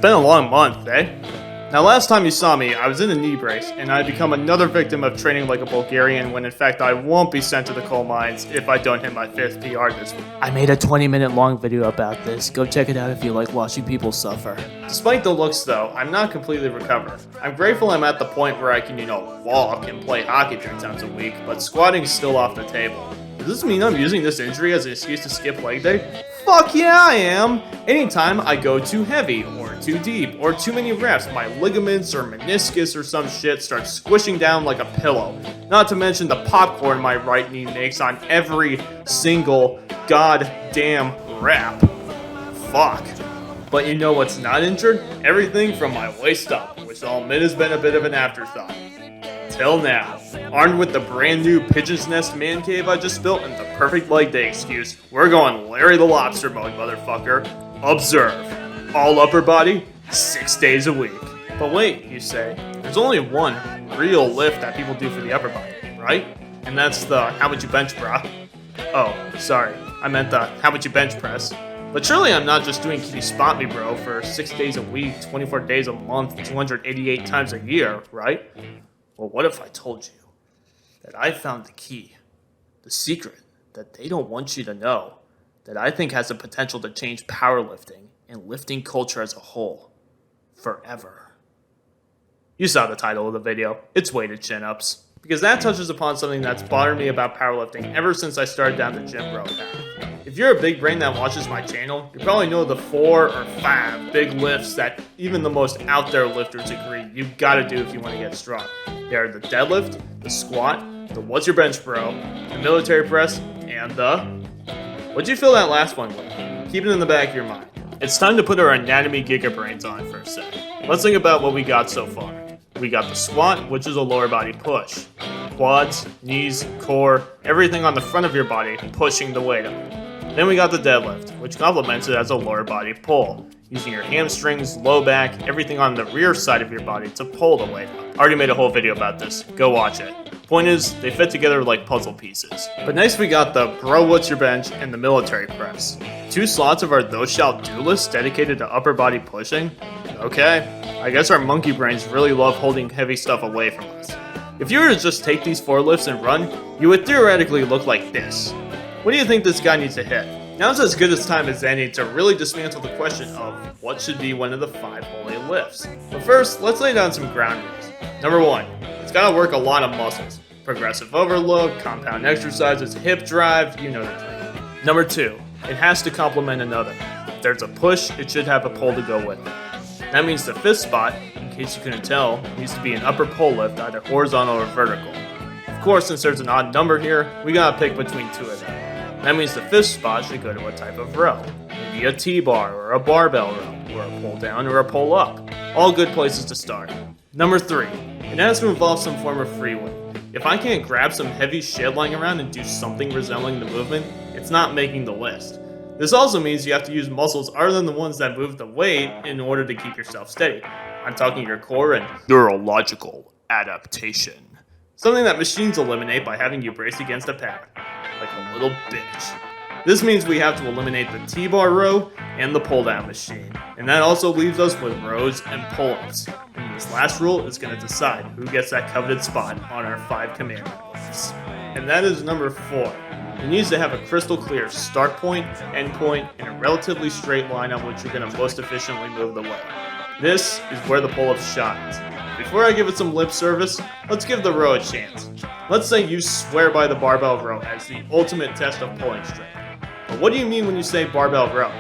been a long month, eh? Now last time you saw me, I was in a knee brace, and I had become another victim of training like a Bulgarian when in fact I won't be sent to the coal mines if I don't hit my 5th PR this week. I made a 20-minute long video about this. Go check it out if you like watching people suffer. Despite the looks though, I'm not completely recovered. I'm grateful I'm at the point where I can, walk and play hockey 3 times a week, but squatting's still off the table. Does this mean I'm using this injury as an excuse to skip leg day? Fuck yeah, I am! Anytime I go too heavy, or too deep, or too many reps, my ligaments or meniscus or some shit starts squishing down like a pillow. Not to mention the popcorn my right knee makes on every single goddamn rep. Fuck. But you know what's not injured? Everything from my waist up, which I'll admit has been a bit of an afterthought. Till now. Armed with the brand new Pigeon's Nest man cave I just built and the perfect leg day excuse, we're going Larry the Lobster mode, motherfucker. Observe. All upper body, 6 days a week. But wait, you say, there's only one real lift that people do for the upper body, right? And that's the how would you bench, brah? Oh, sorry, I meant the how would you bench press. But surely I'm not just doing can you spot me, bro, for 6 days a week, 24 days a month, 288 times a year, right? Well, what if I told you that I found the key, the secret that they don't want you to know, that I think has the potential to change powerlifting and lifting culture as a whole, forever? You saw the title of the video, it's weighted chin-ups, because that touches upon something that's bothered me about powerlifting ever since I started down the gym road path. If you're a big brain that watches my channel, you probably know the 4 or 5 big lifts that even the most out there lifters agree you've got to do if you want to get strong. They are the deadlift, the squat, the what's your bench bro, the military press, and the... What'd you fill that last one with? Keep it in the back of your mind. It's time to put our anatomy gigabrains on for a sec. Let's think about what we got so far. We got the squat, which is a lower body push. Quads, knees, core, everything on the front of your body pushing the weight up. Then we got the deadlift, which complements it as a lower body pull, using your hamstrings, low back, everything on the rear side of your body to pull the weight up. I already made a whole video about this, go watch it. Point is, they fit together like puzzle pieces. But next we got the bro what's your bench and the military press. 2 slots of our those shall do list dedicated to upper body pushing? Okay, I guess our monkey brains really love holding heavy stuff away from us. If you were to just take these 4 lifts and run, you would theoretically look like this. What do you think this guy needs to hit? Now's as good a time as any to really dismantle the question of what should be one of the 5 holy lifts. But first, let's lay down some ground rules. Number 1, it's gotta work a lot of muscles. Progressive overload, compound exercises, hip drive, you know the drill. Number 2, it has to complement another. If there's a push, it should have a pull to go with it. That means the 5th spot, in case you couldn't tell, needs to be an upper pull lift, either horizontal or vertical. Of course, since there's an odd number here, we gotta pick between 2 of them. That means the 5th spot should go to a type of row. Maybe a T-bar or a barbell row, or a pull down or a pull up. All good places to start. Number 3, it has to involve some form of free weight. If I can't grab some heavy shit lying around and do something resembling the movement, it's not making the list. This also means you have to use muscles other than the ones that move the weight in order to keep yourself steady. I'm talking your core and neurological adaptation. Something that machines eliminate by having you brace against a pad. Like a little bitch. This means we have to eliminate the T-bar row and the pull-down machine. And that also leaves us with rows and pull-ups. And this last rule is going to decide who gets that coveted spot on our 5 commandment lifts. And that is number 4. It needs to have a crystal clear start point, end point, and a relatively straight line on which you're going to most efficiently move the weight. This is where the pull-up shines. Before I give it some lip service, let's give the row a chance. Let's say you swear by the barbell row as the ultimate test of pulling strength. But what do you mean when you say barbell row?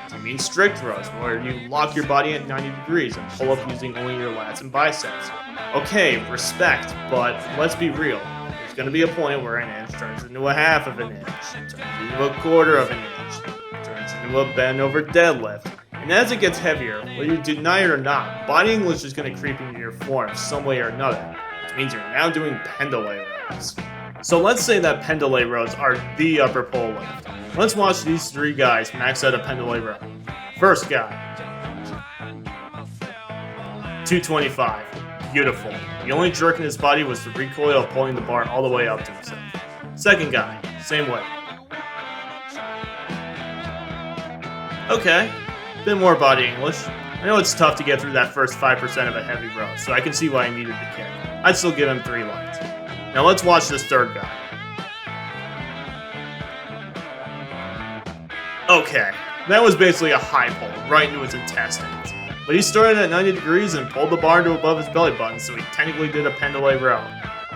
Do you mean strict rows, where you lock your body at 90 degrees and pull up using only your lats and biceps? Okay, respect, but let's be real. There's going to be a point where an inch turns into a half of an inch, turns into a quarter of an inch, turns into a bend over deadlift. And as it gets heavier, whether you deny it or not, body English is going to creep into your form some way or another, which means you're now doing pendulay rows. So let's say that pendulay rows are the upper pull lift. Let's watch these 3 guys max out a pendulay row. First guy, 225, beautiful. The only jerk in his body was the recoil of pulling the bar all the way up to himself. Second guy, same way. Okay, bit more body English. I know it's tough to get through that first 5% of a heavy row, so I can see why I needed the kick. I'd still give him 3 lights. Now let's watch this third guy. Okay, that was basically a high pull, right into his intestines. But he started at 90 degrees and pulled the bar to above his belly button, so he technically did a pendulum row.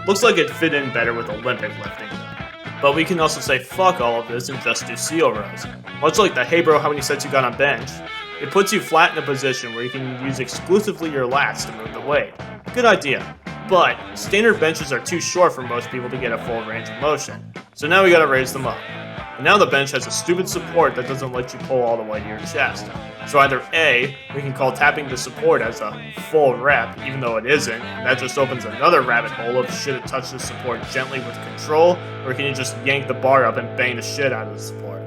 Looks like it fit in better with Olympic lifting though. But we can also say fuck all of this and just do seal rows. Much like the hey bro how many sets you got on bench. It puts you flat in a position where you can use exclusively your lats to move the weight. Good idea. But standard benches are too short for most people to get a full range of motion. So now we gotta raise them up. And now the bench has a stupid support that doesn't let you pull all the way to your chest. So either A, we can call tapping the support as a full rep, even though it isn't, and that just opens another rabbit hole of should it touch the support gently with control, or can you just yank the bar up and bang the shit out of the support?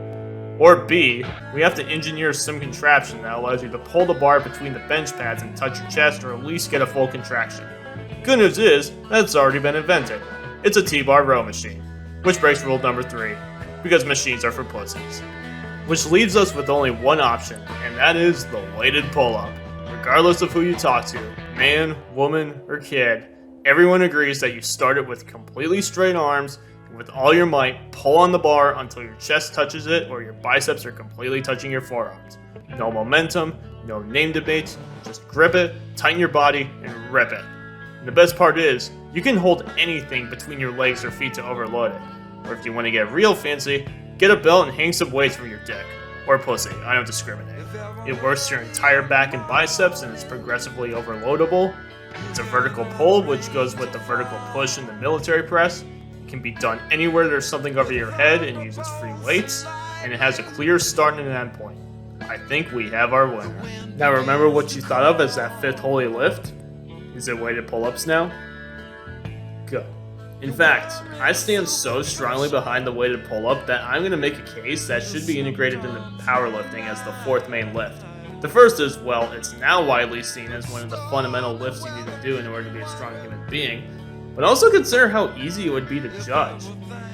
Or B, we have to engineer some contraption that allows you to pull the bar between the bench pads and touch your chest, or at least get a full contraction. Good news is, that's already been invented. It's a T-bar row machine, which breaks rule number 3, because machines are for pussies. Which leaves us with only one option, and that is the weighted pull-up. Regardless of who you talk to, man, woman, or kid, everyone agrees that you start it with completely straight arms, and with all your might, pull on the bar until your chest touches it or your biceps are completely touching your forearms. No momentum, no name debates, just grip it, tighten your body, and rip it. And the best part is, you can hold anything between your legs or feet to overload it. Or if you want to get real fancy, get a belt and hang some weights from your dick. Or pussy, I don't discriminate. It works your entire back and biceps and is progressively overloadable. It's a vertical pull, which goes with the vertical push in the military press. It can be done anywhere there's something over your head and uses free weights. And it has a clear start and an end point. I think we have our winner. Now remember what you thought of as that fifth holy lift? Is it weighted pull-ups now? Good. In fact, I stand so strongly behind the weighted pull-up that I'm going to make a case that should be integrated into powerlifting as the fourth main lift. The first is, well, it's now widely seen as one of the fundamental lifts you need to do in order to be a strong human being, but also consider how easy it would be to judge.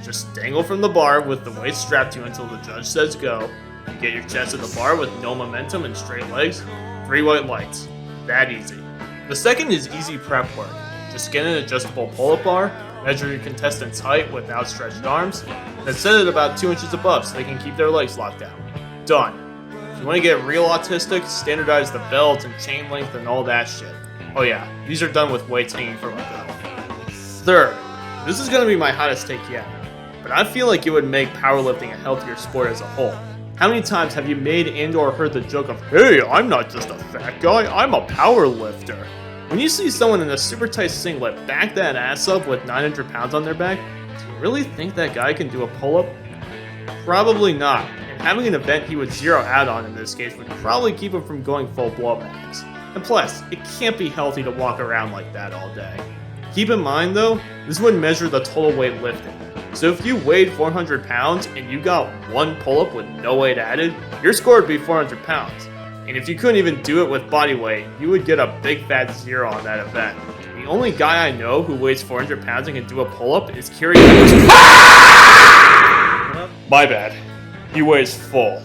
Just dangle from the bar with the weight strapped to you until the judge says go, you get your chest at the bar with no momentum and straight legs, 3 white lights. That easy. The second is easy prep work. Just get an adjustable pull-up bar, measure your contestant's height with outstretched arms, then set it about 2 inches above so they can keep their legs locked down. Done. If you want to get real autistic, standardize the belt and chain length and all that shit. Oh yeah, these are done with weights hanging from a belt. Third, this is going to be my hottest take yet, but I feel like it would make powerlifting a healthier sport as a whole. How many times have you made and or heard the joke of, hey, I'm not just a fat guy, I'm a power lifter? When you see someone in a super tight singlet back that ass up with 900 pounds on their back, do you really think that guy can do a pull-up? Probably not, and having an event he would zero out on in this case would probably keep him from going full blow max. And plus, it can't be healthy to walk around like that all day. Keep in mind though, this would measure the total weight lifted. So if you weighed 400 pounds and you got one pull-up with no weight added, your score would be 400 pounds. And if you couldn't even do it with body weight, you would get a big fat 0 on that event. The only guy I know who weighs 400 pounds and can do a pull-up is Kerry. My bad. He weighs full.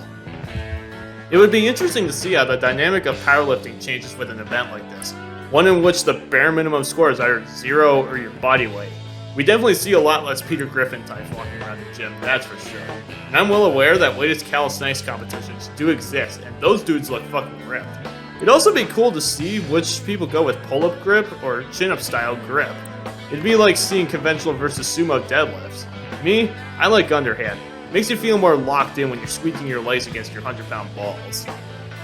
It would be interesting to see how the dynamic of powerlifting changes with an event like this. One in which the bare minimum score is either 0 or your body weight. We definitely see a lot less Peter Griffin types walking around the gym, that's for sure. And I'm well aware that weighted calisthenics competitions do exist, and those dudes look fucking ripped. It'd also be cool to see which people go with pull-up grip or chin-up style grip. It'd be like seeing conventional versus sumo deadlifts. Me, I like underhand. Makes you feel more locked in when you're squeaking your legs against your 100-pound balls.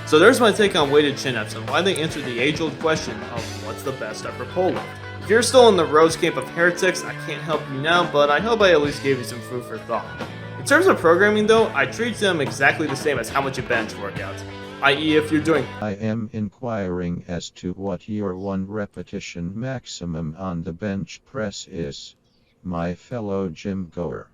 So there's my take on weighted chin-ups and why they answer the age-old question of what's the best upper pull lift. If you're still in the rose camp of heretics, I can't help you now, but I hope I at least gave you some food for thought. In terms of programming though, I treat them exactly the same as how much a bench workout. I.e. if you're doing I am inquiring as to what your 1 repetition maximum on the bench press is, my fellow gym goer.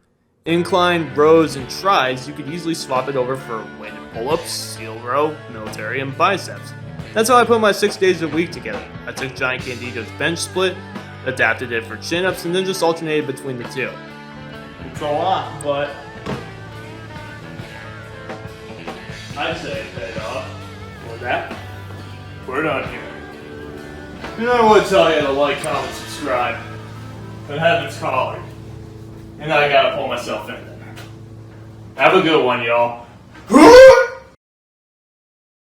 incline, rows, and tries, you could easily swap it over for weighted pull-ups, seal row, military, and biceps. That's how I put my 6 days a week together. I took Giant Candido's bench split, adapted it for chin-ups, and then just alternated between the two. It's a lot, but I'd say it paid off for that. we're done here. And I would tell you to like, comment, subscribe, but heaven's calling, and I gotta pull myself in there. Have a good one, y'all.